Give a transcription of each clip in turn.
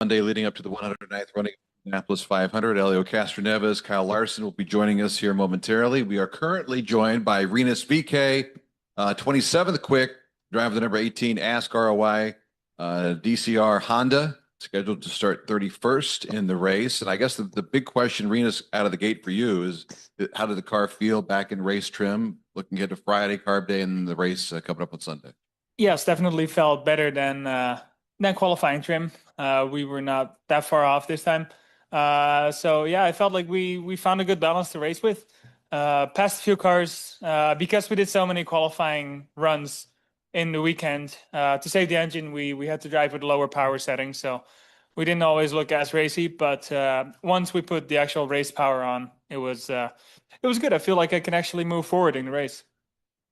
Sunday leading up to the 109th running of Indianapolis 500. Helio Castroneves, Kyle Larson will be joining us here momentarily. We are currently joined by Rinus VeeKay, 27th quick, driver the number 18 Ask ROI DCR Honda, scheduled to start 31st in the race. And I guess the big question, Rinus, out of the gate for you is, how did the car feel back in race trim, looking ahead to Friday, carb day, and the race coming up on Sunday? Yes, definitely felt better than qualifying trim. We were not that far off this time. So yeah, I felt like we found a good balance to race with. Passed a few cars because we did so many qualifying runs in the weekend. To save the engine, we had to drive with lower power settings, so we didn't always look as racy. But once we put the actual race power on, it was good. I feel like I can actually move forward in the race.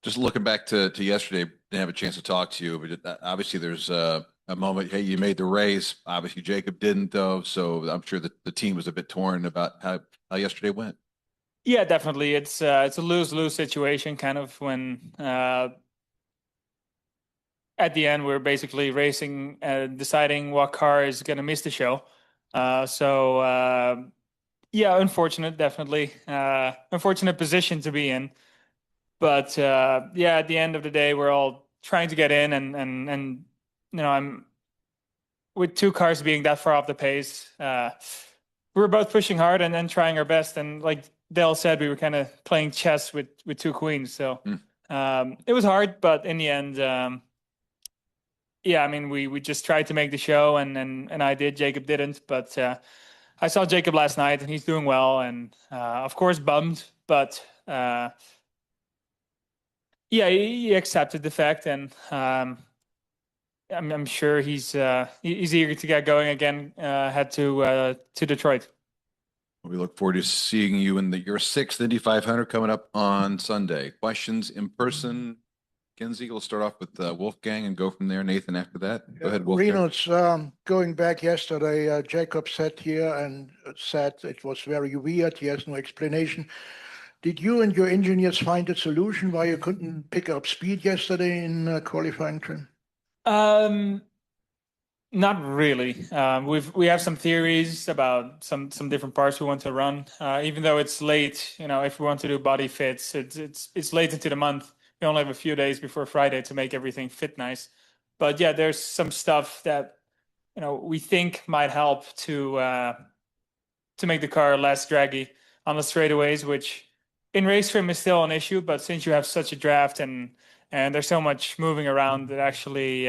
Just looking back to yesterday, didn't have a chance to talk to you, but obviously there's a moment. Hey, you made the race. Obviously, Jacob didn't, though. So I'm sure that the team was a bit torn about how yesterday went. Yeah, definitely. It's a lose-lose situation, kind of, when at the end we're basically racing, deciding what car is going to miss the show. Yeah, unfortunate, definitely. Unfortunate position to be in. But yeah, at the end of the day, we're all trying to get in, and I'm with two cars being that far off the pace. We were both pushing hard and then trying our best, and like Dale said, we were kind of playing chess with two queens. So it was hard, but in the end, yeah, I mean, we just tried to make the show, and I did. Jacob didn't, but I saw Jacob last night, and he's doing well, and of course bummed, but. Yeah, he accepted the fact, and I'm sure he's eager to get going again. Head to Detroit. We look forward to seeing you in your sixth Indy 500 coming up on Sunday. Questions in person. Kenzie, we'll start off with Wolfgang and go from there. Nathan, after that. Go ahead, Wolfgang. Rinus, going back yesterday, Jacob sat here and said it was very weird. He has no explanation. Did you and your engineers find a solution why you couldn't pick up speed yesterday in qualifying trim? Not really. We have some theories about some different parts we want to run. Even though it's late, if we want to do body fits, it's late into the month. We only have a few days before Friday to make everything fit nice. But yeah, there's some stuff that we think might help to make the car less draggy on the straightaways, which in race trim is still an issue. But since you have such a draft and there's so much moving around, it actually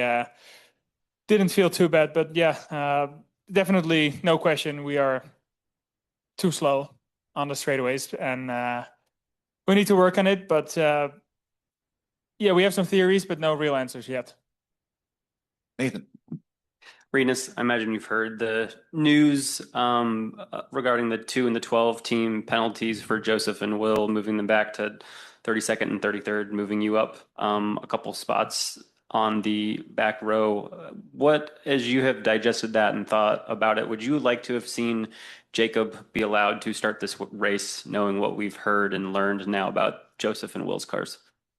didn't feel too bad. But yeah, definitely no question we are too slow on the straightaways, and we need to work on it. But yeah, we have some theories, but no real answers yet. Nathan. Rinus, I imagine you've heard the news regarding the 2 and the 12 team penalties for Josef and Will, moving them back to 32nd and 33rd, moving you up a couple spots on the back row. What, as you have digested that and thought about it, would you like to have seen Jacob be allowed to start this race, knowing what we've heard and learned now about Josef and Will's cars?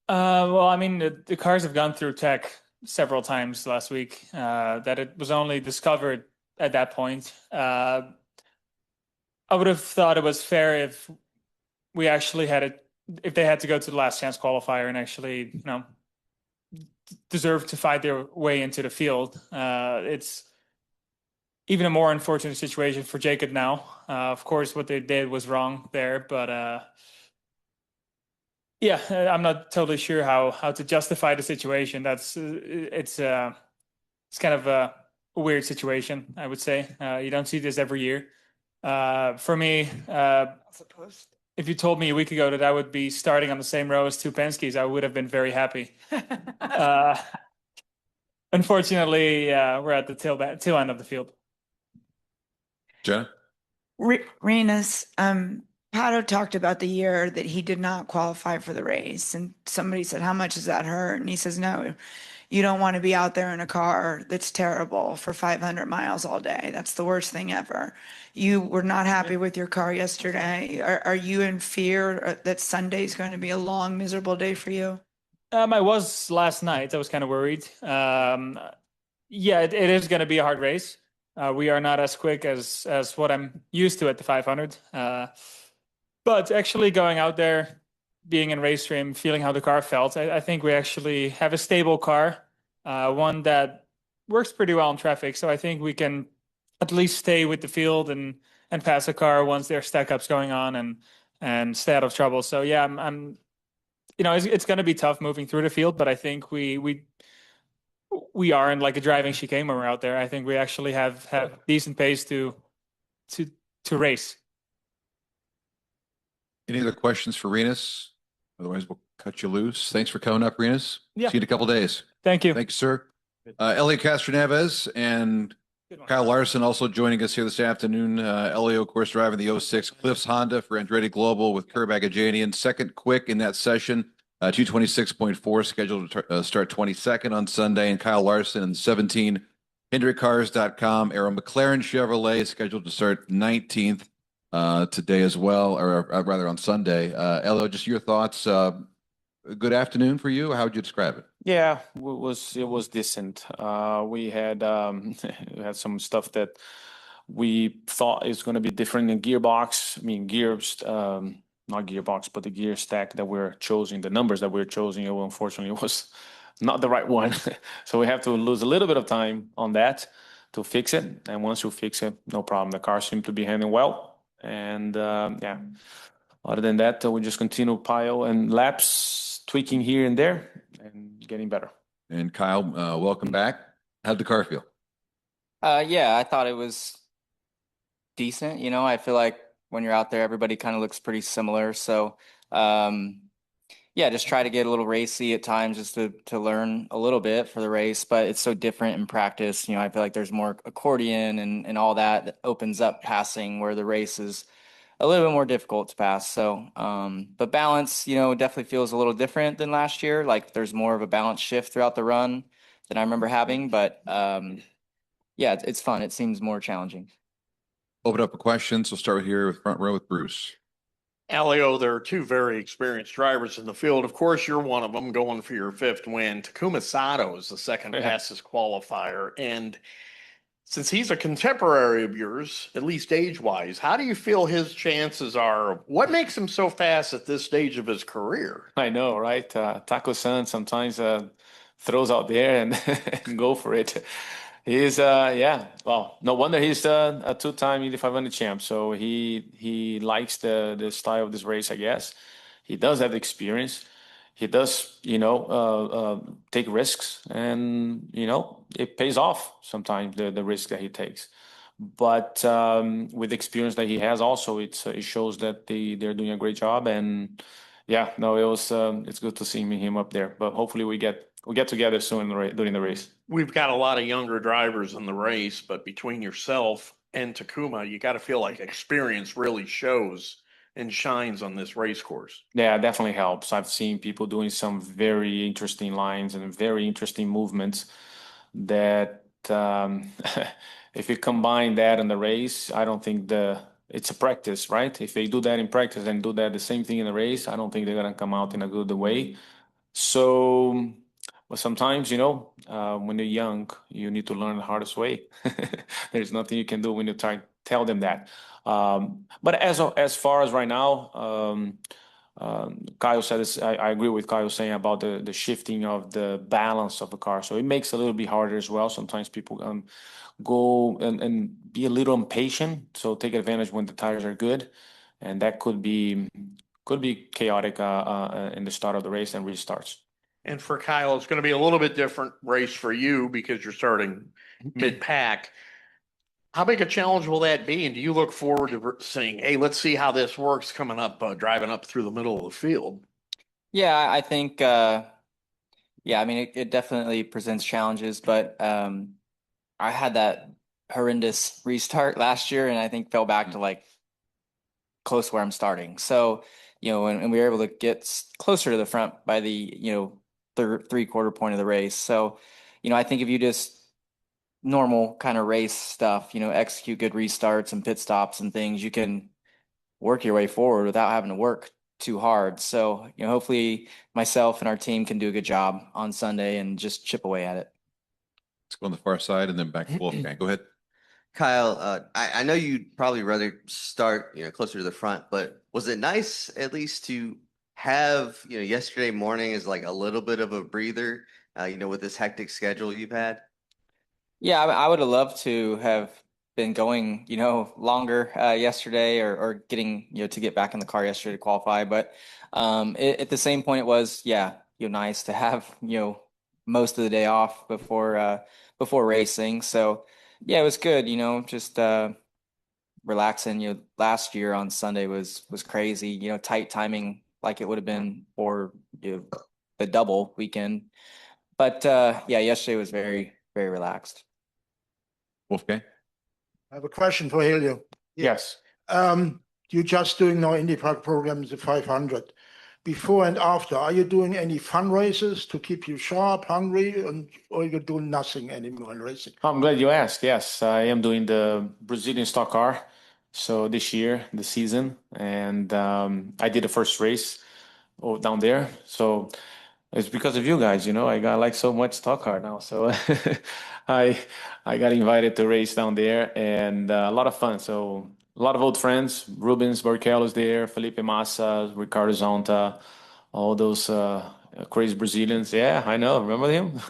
Well, I mean, the cars have gone through tech several times last week, that it was only discovered at that point. I would have thought it was fair if we actually had it, if they had to go to the last chance qualifier and actually, deserve to fight their way into the field. It's even a more unfortunate situation for Jacob now. Of course, what they did was wrong there, but yeah, I'm not totally sure how to justify the situation. It's kind of a weird situation, I would say. You don't see this every year. For me, if you told me a week ago that I would be starting on the same row as two Penske's, I would have been very happy. Unfortunately, we're at the tail end of the field. Jenna? Rinus, Pato talked about the year that he did not qualify for the race, and somebody said, how much does that hurt? And he says, no, you don't want to be out there in a car that's terrible for 500 miles all day. That's the worst thing ever. You were not happy with your car yesterday. Are you in fear that Sunday is going to be a long, miserable day for you? I was last night. I was kind of worried. Yeah, it is going to be a hard race. We are not as quick as what I'm used to at the 500. But actually going out there, being in race trim, feeling how the car felt, I think we actually have a stable car, one that works pretty well in traffic. So I think we can at least stay with the field and pass the car once there's stack ups going on and stay out of trouble. So yeah, I'm it's going to be tough moving through the field, but I think we are in like a driving chicane when we're out there. I think we actually have decent pace to race. Any other questions for Rinus? Otherwise, we'll cut you loose. Thanks for coming up, Rinus. Yeah. See you in a couple days. Thank you. Thank you, sir. Helio Castroneves and Kyle Larson also joining us here this afternoon. Helio, of course, driving the 06 Cliffs Honda for Andretti Global with Kerr Bagajanian. Second quick in that session, 226.4, scheduled to start 22nd on Sunday. And Kyle Larson in 17, IndyCars.com. Arrow McLaren Chevrolet scheduled to start 19th today as well, or rather on Sunday. Helio, just your thoughts. Good afternoon for you. How would you describe it? Yeah, it was decent. We had we had some stuff that we thought is going to be different in gearbox. I mean, gears, not gearbox, but the gear stack that we're choosing, the numbers that we're choosing, unfortunately, was not the right one. So we have to lose a little bit of time on that to fix it. And once you fix it, no problem. The car seemed to be handling well. And yeah, other than that, we just continue pile and laps, tweaking here and there, and getting better. And Kyle, welcome back. How'd the car feel? Yeah, I thought it was decent. You know, I feel like when you're out there, everybody kind of looks pretty similar. So, yeah, just try to get a little racy at times just to learn a little bit for the race. But it's so different in practice. You know, I feel like there's more accordion and all that opens up passing, where the race is a little bit more difficult to pass. So, but balance, you know, definitely feels a little different than last year. Like there's more of a balance shift throughout the run than I remember having. But yeah, it's fun. It seems more challenging. Open up for questions. We'll start here with front row with Bruce. Helio, there are two very experienced drivers in the field. Of course, you're one of them going for your fifth win. Takuma Sato is the second fastest qualifier. And since he's a contemporary of yours, at least age-wise, how do you feel his chances are? What makes him so fast at this stage of his career? I know, right? Taco-san sometimes throws out there and go for it. He's yeah, well, no wonder he's a two-time Indy 500 champ. So he likes the style of this race, I guess. He does have experience. He does, you know, take risks, and you know it pays off sometimes, the risk that he takes. But with the experience that he has, also it shows that they're doing a great job. And yeah, no, it's good to see him up there. But hopefully we get together soon during the race. We've got a lot of younger drivers in the race, but between yourself and Takuma, you got to feel like experience really shows and shines on this race course. Yeah, it definitely helps. I've seen people doing some very interesting lines and very interesting movements that if you combine that in the race, I don't think it's a practice, right? If they do that in practice and do that the same thing in the race, I don't think they're going to come out in a good way. So, but sometimes, you know, when you're young, you need to learn the hardest way. There's nothing you can do when you tell them that. But as far as right now, Kyle said this, I agree with Kyle saying about the shifting of the balance of the car. So it makes it a little bit harder as well. Sometimes people go and be a little impatient. So take advantage when the tires are good, and that could be chaotic in the start of the race and restarts. And for Kyle, it's going to be a little bit different race for you because you're starting mid-pack. How big a challenge will that be? And do you look forward to saying, hey, let's see how this works coming up, driving up through the middle of the field? Yeah, I think, yeah, I mean, it definitely presents challenges, but I had that horrendous restart last year, and I think fell back to like close where I'm starting. So, you know, and we were able to get closer to the front by the, you know, three-quarter point of the race. So, you know, I think if you just normal kind of race stuff, you know, execute good restarts and pit stops and things, you can work your way forward without having to work too hard. So, you know, hopefully myself and our team can do a good job on Sunday and just chip away at it. Let's go on the far side and then back to Wolfgang. Go ahead. Kyle, I know you'd probably rather start, closer to the front, but was it nice at least to have, yesterday morning as like a little bit of a breather, with this hectic schedule you've had? Yeah, I would have loved to have been going, longer yesterday or getting, to get back in the car yesterday to qualify. But at the same point, it was, yeah, nice to have, most of the day off before racing. So yeah, it was good, just relaxing. Last year on Sunday was crazy, tight timing like it would have been for the double weekend. But yeah, yesterday was very, very relaxed. Wolfgang? I have a question for Helio. Yes. You're just doing now IndyCar programs, the 500. Before and after, are you doing any fundraisers to keep you sharp, hungry, or you're doing nothing anymore in racing? I'm glad you asked. Yes, I am doing the Brazilian stock car. So this year, the season, and I did the first race down there. So it's because of you guys, I got like so much stock car now. So I I got invited to race down there, and a lot of fun. So a lot of old friends, Rubens Barrichello's there, Felipe Massa, Ricardo Zonta, all those crazy Brazilians. Yeah, I know. Remember him?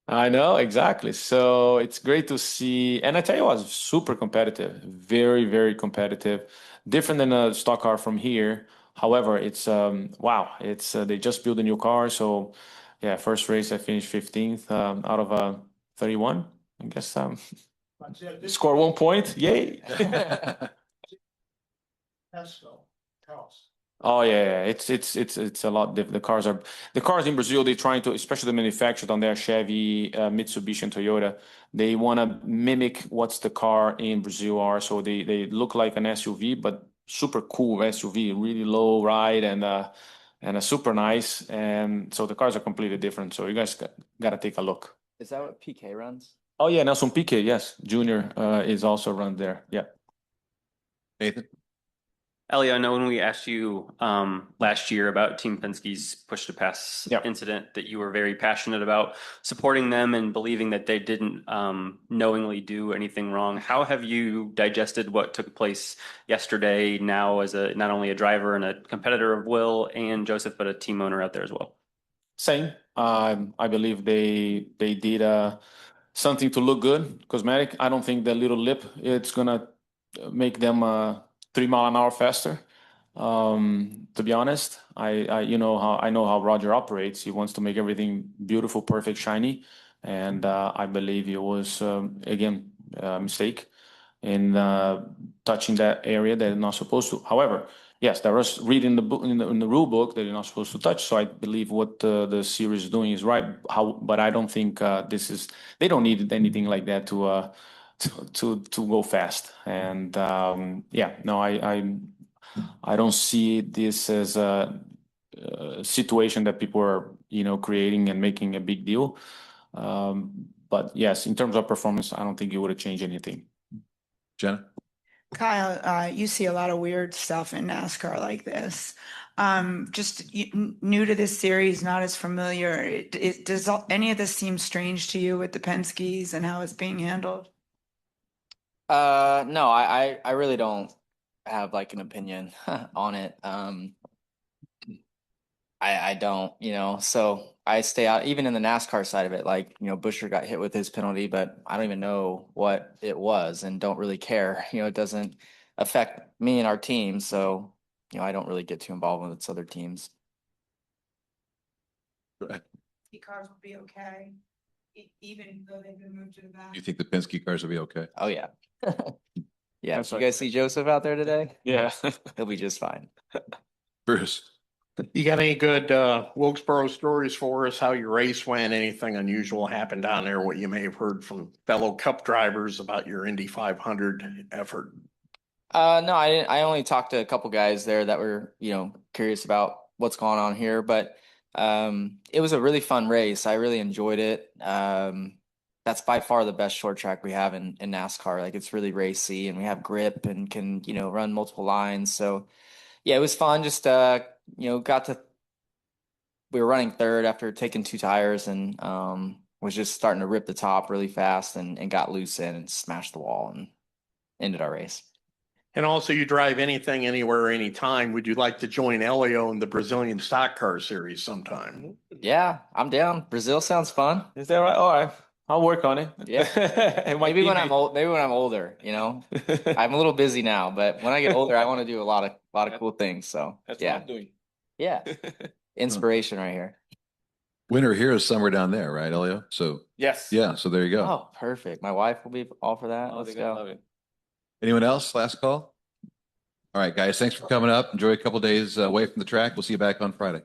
I know, exactly. So it's great to see. And I tell you what, it's super competitive, very, very competitive. Different than a stock car from here. However, it's wow, it's they just built a new car. So yeah, first race I finished 15th out of 31. I guess score 1 point. Yay. Oh yeah, it's a lot different. The cars in Brazil. They're trying to, especially the manufacturers on their Chevy, Mitsubishi, and Toyota. They want to mimic what's the car in Brazil are. So they look like an SUV, but super cool SUV, really low ride and a super nice. And so the cars are completely different. So you guys got to take a look. Is that what PK runs? Oh yeah, Nelson Piquet, yes, Junior is also run there. Yeah. Nathan? Ellie, I know when we asked you last year about Team Penske's push to pass Yep. incident that you were very passionate about supporting them and believing that they didn't knowingly do anything wrong. How have you digested what took place yesterday now as not only a driver and a competitor of Will and Joseph, but a team owner out there as well? Same. I believe they did something to look good, cosmetic. I don't think the little lip it's gonna make them 3 mile an hour faster. To be honest, I know how Roger operates. He wants to make everything beautiful, perfect, shiny, and I believe it was again a mistake in touching that area that they're not supposed to. However, yes, there was reading the book in the rule book that you're not supposed to touch. So I believe what the series is doing is right. But I don't think this is. They don't need anything like that to go fast. And yeah, no, I don't see this as a situation that people are creating and making a big deal. But yes, in terms of performance, I don't think it would have changed anything. Jenna? Kyle, you see a lot of weird stuff in NASCAR like this. Just new to this series, not as familiar. Does any of this seem strange to you with the Penskes and how it's being handled? No, I really don't have like an opinion on it. I don't, so I stay out even in the NASCAR side of it. Like, Buescher got hit with his penalty, but I don't even know what it was and don't really care. It doesn't affect me and our team. So, I don't really get too involved with other teams. Go ahead. Cars will be okay, even though they've been moved to the back. You think the Penske cars will be okay? Oh yeah. Yeah. That's You right. guys see Joseph out there today? Yeah. He'll be just fine. Bruce? You got any good Wilkesboro stories for us? How your race went? Anything unusual happened down there? What you may have heard from fellow Cup drivers about your Indy 500 effort? No, I didn't. I only talked to a couple guys there that were, curious about what's going on here, but it was a really fun race. I really enjoyed it. That's by far the best short track we have in NASCAR. Like, it's really racy and we have grip and can, run multiple lines. So yeah, it was fun. Just, we were running third after taking 2 tires and, was just starting to rip the top really fast and got loose in and smashed the wall and ended our race. And also, you drive anything, anywhere, anytime. Would you like to join Helio in the Brazilian Stock Car Series sometime? Yeah, I'm down. Brazil sounds fun. Is that right? All right. I'll work on it. Yeah. And my Maybe when teammate- I'm old, maybe when I'm older, you know. I'm a little busy now, but when I get older, I want to do a lot of cool things. So That's yeah. what I'm doing. Yeah. Inspiration right here. Winter here is summer down there, right, Helio? So Yes. yeah, so there you go. Oh, perfect. My wife will be all for that. Oh, Let's they're gonna go. love it. Anyone else? Last call. All right, guys. Thanks for coming up. Enjoy a couple days away from the track. We'll see you back on Friday.